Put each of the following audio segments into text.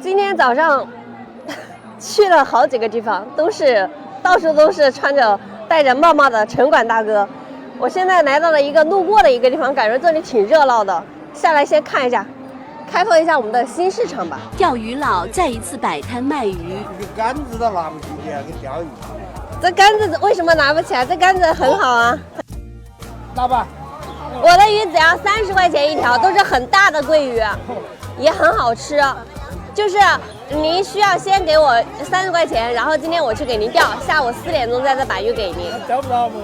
今天早上去了好几个地方，到处都是戴着帽的城管大哥。我现在来到了一个路过的一个地方，感觉这里挺热闹的，下来先看一下，开拓一下我们的新市场吧。钓鱼佬再一次摆摊卖鱼，这杆子都拿不起去，给钓鱼。这杆子为什么拿不起来？这杆子很好啊。拿吧。我的鱼只要30块钱一条，都是很大的桂鱼，也很好吃。就是您需要先给我30块钱，然后今天我去给您钓，下午4点钟再把鱼给您。钓不到吗？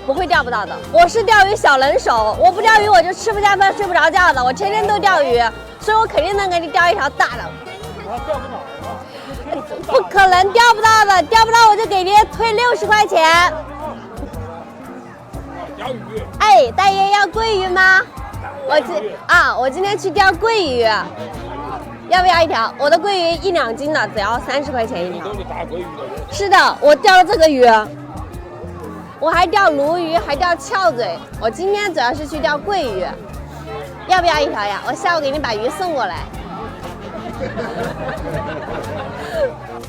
不会钓不到的。我是钓鱼小能手，我不钓鱼我就吃不下饭、睡不着觉的。我天天都钓鱼，所以我肯定能给你钓一条大的。钓不到。不可能钓不到的，钓不到我就给您退60块钱。钓鱼。哎，大爷要桂鱼吗？我今天去钓桂鱼，要不要一条？我的桂鱼1、2斤的，只要30块钱一条。都是大桂鱼的。是的，我钓了这个鱼，我还钓鲈鱼，还钓翘嘴。我今天主要是去钓桂鱼，要不要一条呀？我下午给你把鱼送过来。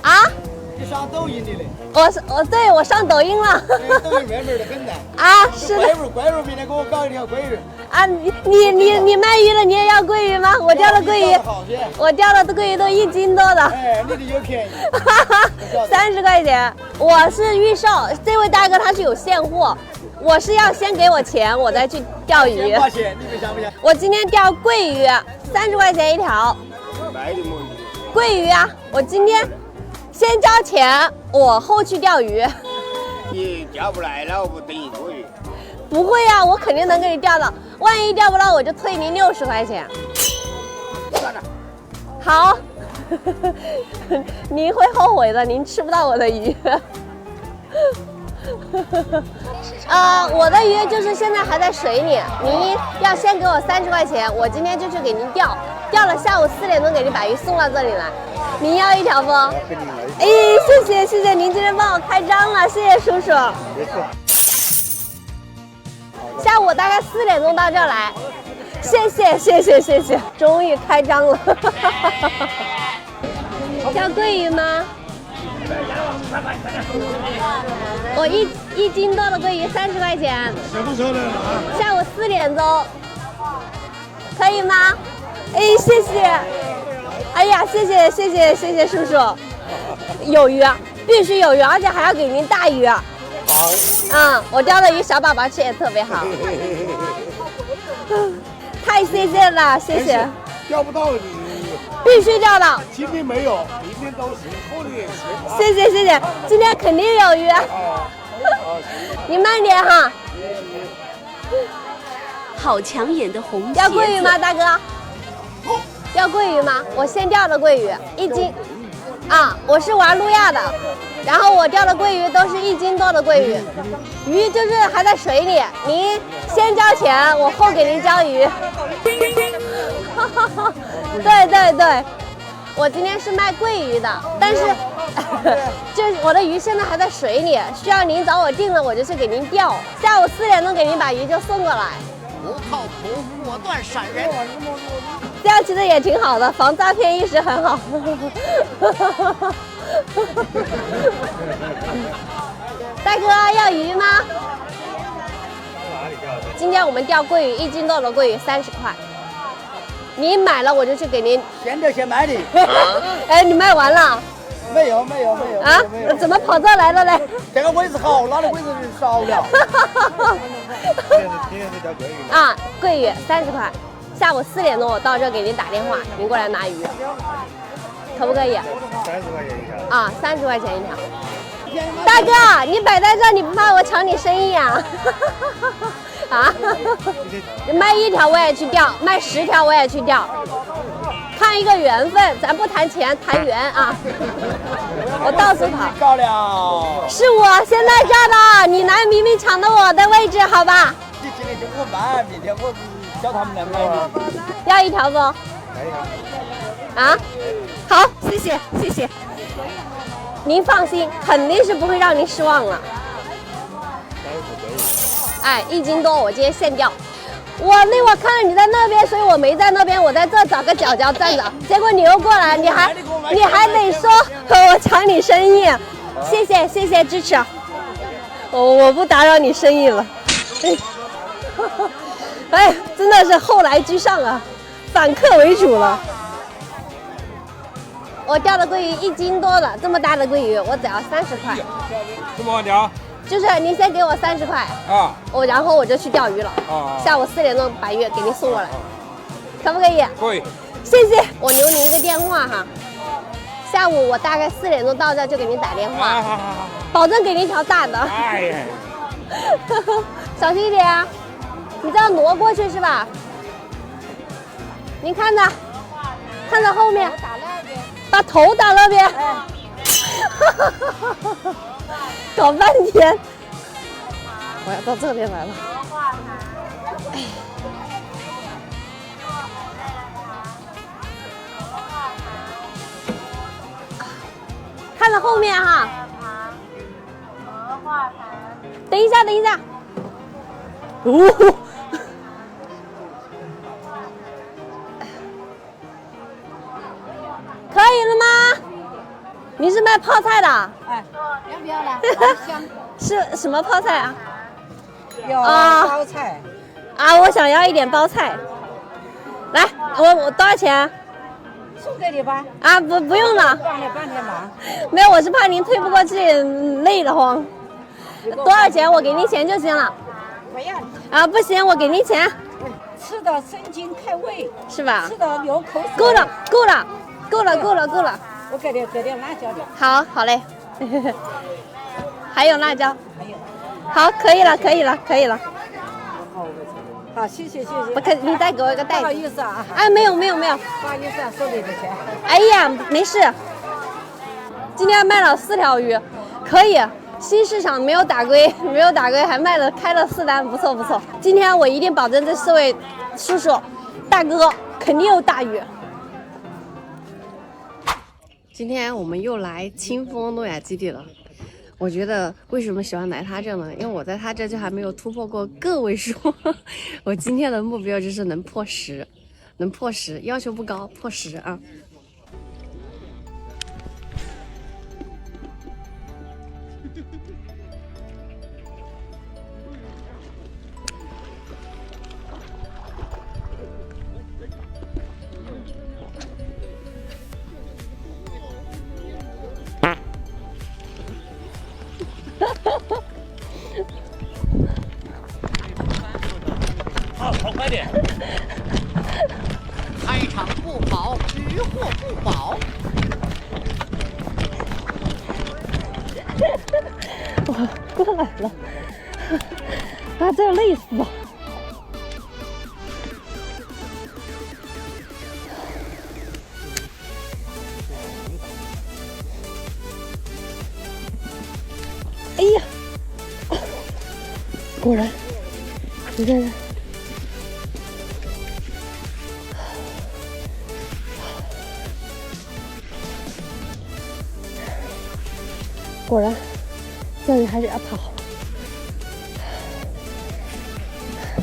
啊？你上抖音里的？我上抖音了。抖音热门的很的。啊，是的。怪物明天给我搞一条桂鱼。啊，你卖鱼的，你也要桂鱼吗？我钓的桂鱼，我钓的桂鱼都1斤多的。哎，你的又便宜。30块钱，我是预售。这位大哥他是有现货，我是要先给我钱，我再去钓鱼。先花钱，你们想不想？我今天钓桂鱼，30块钱一条。卖的么？桂鱼啊，我今天先交钱，我后去钓鱼。你钓不来了，我不等一个月。不会呀，我肯定能给你钓到。万一钓不到，我就退您60块钱。算了。好，您会后悔的，您吃不到我的鱼。我的鱼就是现在还在水里，您要先给我30块钱，我今天就去给您钓，钓了下午4点钟给您把鱼送到这里来。您要一条不？哎，谢谢您今天帮我开张了，谢谢叔叔。没事。下午大概4点钟到这儿来，谢谢，终于开张了。钓桂鱼吗？我一斤多的桂鱼30块钱。什么时候来了啊？下午4点钟，可以吗？哎，谢谢。哎呀，谢谢叔叔。有鱼，必须有鱼，而且还要给您大鱼。好。我钓的鱼小宝宝吃也特别好。太谢谢了，谢谢。钓不到你。必须钓到。今天没有，明天都是，后天也是。谢谢，今天肯定有鱼。你慢点哈。好抢眼的红鞋子。要桂鱼吗，大哥？要桂鱼吗？我先钓的桂鱼1斤。我是玩路亚的，然后我钓的桂鱼都是1斤多的桂鱼，鱼就是还在水里，您先交钱，我后给您交鱼。对，我今天是卖桂鱼的，但是就是我的鱼现在还在水里，需要您找我定了，我就去给您钓，下午4点钟给您把鱼就送过来。不靠谱，果断闪人。钓起的也挺好的，防诈骗意识很好。大哥要鱼吗？今天我们钓桂鱼，1斤多的桂鱼30块。您买了我就去给您。现钓现卖的。哎，你卖完了？没有。啊？怎么跑这来了嘞？这个位置好，那个位置少了。桂鱼30块，下午4点钟我到这给您打电话，您过来拿鱼，可不可以？30块钱一条。30块钱一条。大哥，你摆在这，你不怕我抢你生意啊？卖1条我也去钓，卖10条我也去钓，看一个缘分，咱不谈钱，谈缘啊！我到处跑。搞了。是我先在这儿的，你来明明抢的我的位置，好吧？你今天就我卖，明天我叫他们来买。要一条不？好，谢谢。您放心，肯定是不会让您失望了。1斤多，我今天现钓。我看到你在那边，所以我没在那边，我在这找个角站着。结果你又过来，你还得说我抢你生意，谢谢支持。我不打扰你生意了。哎，真的是后来居上啊，反客为主了。我钓的鲑鱼1斤多了，这么大的鲑鱼我只要30块。这么聊？就是您先给我30块啊，然后我就去钓鱼了。下午4点钟把鱼给您送过来，可不可以？可以。谢谢，我留您一个电话哈。下午我大概4点钟到这就给您打电话，好，保证给您条大的。哎呀，小心一点啊！你这样挪过去是吧？您看着后面，把头打那边。搞半天，我要到这边来了。看着后面哈。等一下。可以了吗？你是卖泡菜的？哎，要不要了？香。是什么泡菜啊？有包菜。啊，我想要一点包菜。来，我多少钱？送给你吧。啊，不用了。帮你半天忙。没有，我是怕您推不过去，累得慌。多少钱？我给您钱就行了。不要。啊，不行，我给您钱。吃的生津开胃，是吧？吃的流口水。够了。我给点辣椒的。好嘞。还有辣椒。还有。好，可以了。好，谢谢。你再给我一个袋子。不好意思啊。哎，没有。不好意思啊，收你的钱。哎呀，没事。今天卖了4条鱼，可以。新市场没有打龟，还开了4单，不错。今天我一定保证这4位叔叔、大哥肯定有大鱼。今天我们又来清风诺亚基地了。我觉得为什么喜欢来他这呢？因为我在他这就还没有突破过个位数。我今天的目标就是能破10，要求不高，破10啊。跑快点！开场不好，渔获不保。我过来了，啊，这累死了。哎呀，果然，你看看。果然，钓鱼还是要跑，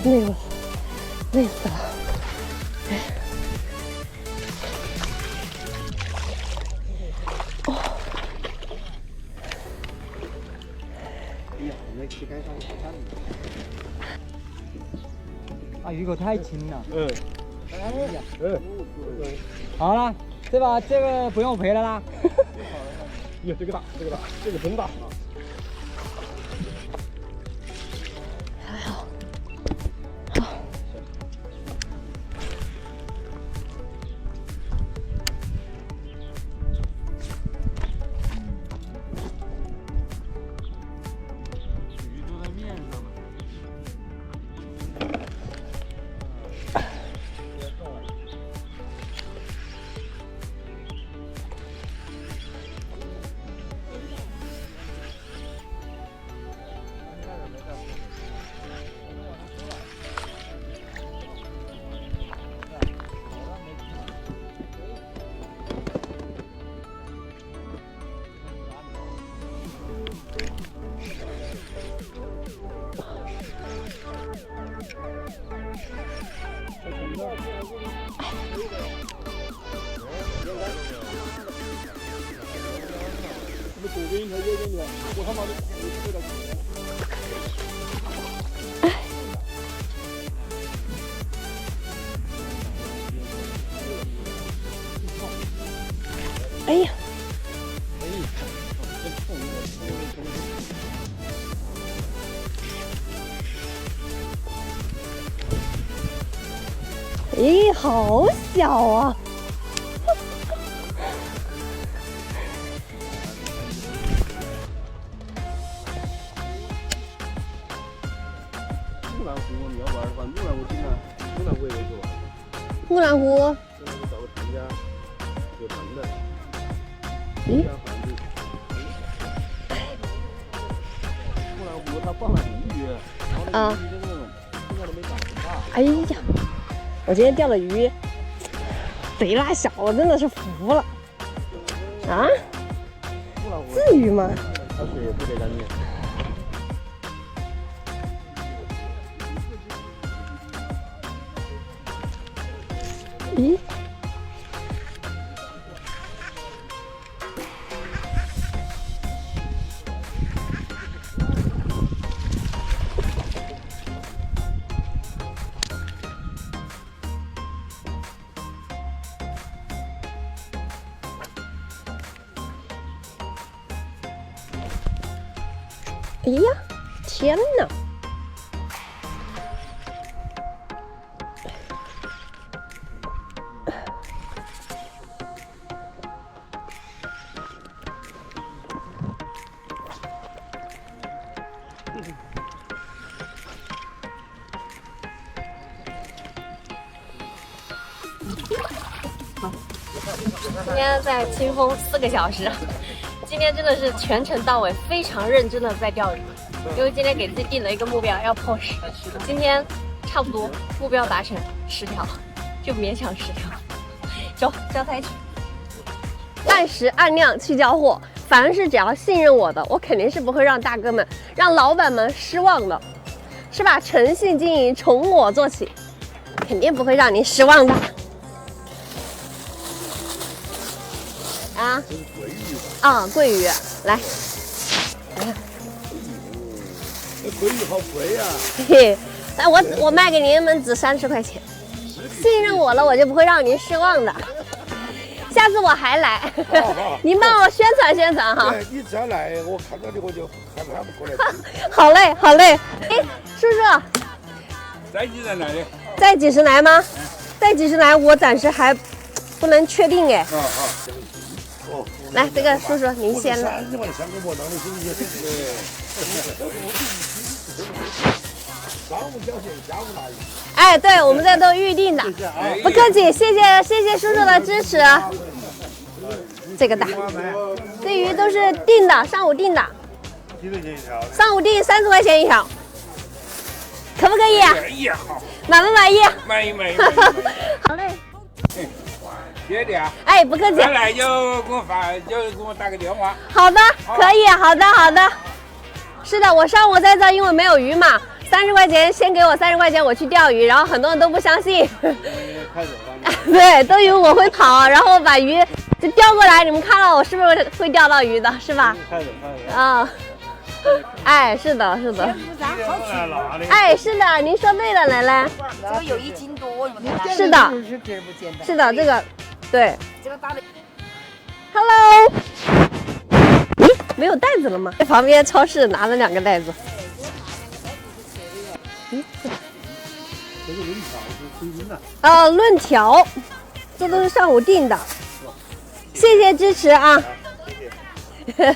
累了，累死了。哦，啊，鱼口太轻了。好了，对吧？这个不用赔了啦。哟，这个大，这个真大。还好。鱼都在面上了。多给你条有点我他妈的回来。哎呀！咦，好小啊！木兰湖你要玩的话，木兰湖进来，木兰湖也可以去玩。木兰湖。找个船家，有船的。咦？木兰湖它放了鱼，然后那鱼的那种现在都没长很大。哎呀，我今天钓的鱼贼拉小，我真的是服了。啊？至于吗？它水也不给干净。咦？哎呀，天哪！今天在清风4个小时，今天真的是全程到尾非常认真的在钓鱼，因为今天给自己定了一个目标，要破10。今天差不多目标达成10条，就勉强10条。走，交差去。按时按量去交货，凡是只要信任我的，我肯定是不会让大哥们、让老板们失望的，是吧？诚信经营，从我做起，肯定不会让您失望的。啊，啊，桂鱼，来，桂鱼好贵呀！嘿嘿，哎，我卖给您们只30块钱，信任我了，我就不会让您失望的。下次我还来，您帮我宣传宣传哈。对，你只要来，我看到你我就喊他们过来。好嘞，好嘞。哎，叔叔，在几人来的？在几时来吗？在几时来？我暂时还不能确定哎。哦，来，这个叔叔您先来。30万香格莫当的生意，上午交钱，下午拿鱼。哎，对，我们这都预定的，不客气，谢谢叔叔的支持。这个大，这鱼都是定的，上午定的，几块钱一条？上午定30块钱一条，可不可以？可以，好。满不满意？满意。好嘞。谢谢你啊！哎，不客气。再来就给我打个电话。好的，可以，好的。是的，我上午在这，因为没有鱼嘛，30块钱，先给我30块钱，我去钓鱼，然后很多人都不相信。对，都以为我会跑，然后把鱼就钓过来，你们看了我是不是会钓到鱼的，是吧？啊，哎，是的。哎，是的，您说对了，来来。这个有1斤多，是的，是的，这个，对。这个大的。Hello。咦，没有袋子了吗？在旁边超市拿了2个袋子。这个论条是水温的。啊，论条，这都是上午订的。谢谢支持啊！谢谢。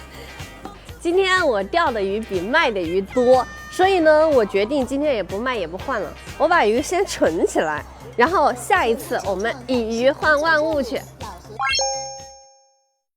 今天我钓的鱼比卖的鱼多，所以呢，我决定今天也不卖也不换了，我把鱼先存起来，然后下一次我们以鱼换万物去。